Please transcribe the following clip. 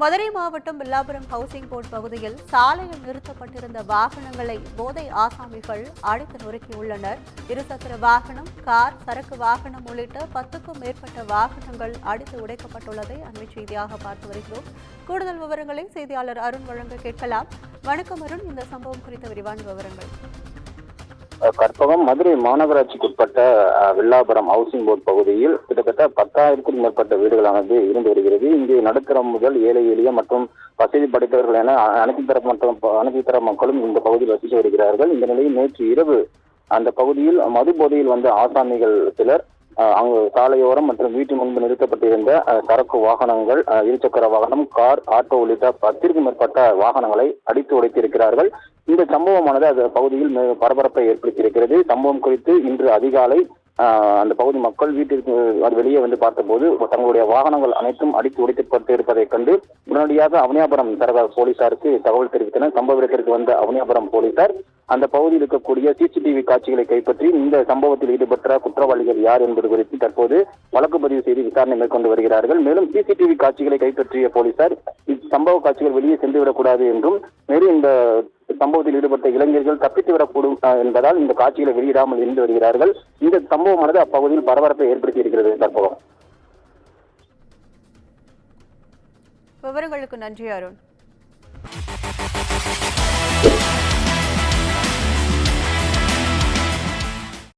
மதுரை மாவட்டம் Villapuram housing board பகுதியில் சாலையில் நிறுத்தப்பட்டிருந்த வாகனங்களை போதை ஆசாமிகள் அடித்து நொறுக்கியுள்ளனர். இருசக்கர வாகனம், கார், சரக்கு வாகனம் உள்ளிட்ட 10க்கும் மேற்பட்ட வாகனங்கள் அடித்து உடைக்கப்பட்டுள்ளதை அண்மை செய்தியாக பார்த்து வருகிறோம். கூடுதல் விவரங்களை செய்தியாளர் அருண் வழங்க கேட்கலாம். வணக்கம் அருண், இந்த சம்பவம் குறித்த விரிவான விவரங்கள். கற்பகம் மதுரை மாநகராட்சிக்குட்பட்ட வில்லாபுரம் ஹவுசிங் போர்ட் பகுதியில் கிட்டத்தட்ட 10,000க்கும் மேற்பட்ட வீடுகளானது இருந்து வருகிறது. இங்கே நடுத்தரம் முதல் ஏழை எளிய மற்றும் வசதி படைத்தவர்கள் என அனைத்து தர மக்களும் இந்த பகுதியில் வசித்து வருகிறார்கள். இந்த நிலையில் நேற்று இரவு அந்த பகுதியில் மது போதையில் வந்த ஆசாமிகள் சிலர் அங்கு சாலையோரம் மற்றும் வீட்டு முன்பு நிறுத்தப்பட்டிருந்த சரக்கு வாகனங்கள், இருசக்கர வாகனம், கார், ஆட்டோ உள்ளிட்ட 10க்கும் மேற்பட்ட வாகனங்களை அடித்து உடைத்திருக்கிறார்கள். இந்த சம்பவமானது அந்த பகுதியில் பரபரப்பை ஏற்படுத்தியிருக்கிறது. சம்பவம் குறித்து இன்று அதிகாலை அந்த பகுதி மக்கள் வீட்டிற்கு வெளியே வந்து பார்த்தபோது தங்களுடைய வாகனங்கள் அனைத்தும் அடித்து உடைக்கப்பட்டு இருப்பதைக் கண்டு உடனடியாக அவனியாபுரம் சரக போலீசாருக்கு தகவல் தெரிவித்தனர். சம்பவ இடத்திற்கு வந்த அவனியாபுரம் போலீசார் அந்த பகுதியில் இருக்கக்கூடிய சிசிடிவி காட்சிகளை கைப்பற்றி இந்த சம்பவத்தில் ஈடுபட்ட குற்றவாளிகள் யார் என்பது குறித்து தற்போது வழக்கு பதிவு செய்து விசாரணை மேற்கொண்டு வருகிறார்கள். மேலும் சிசிடிவி காட்சிகளை கைப்பற்றிய போலீசார் சம்பவ காட்சிகள் வெளியே சென்றுவிடக்கூடாது என்றும், மேலும் இந்த சம்பவத்தில் ஈடுபட்ட இளைஞர்கள் தப்பித்துவிடக்கூடும் என்பதால் இந்த காட்சிகளை வெளியிடாமல் இருந்து வருகிறார்கள். இந்த சம்பவமானது அப்பகுதியில் பரபரப்பை ஏற்படுத்தி இருக்கிறது. தற்போது விவரங்களுக்கு நன்றி அருண்.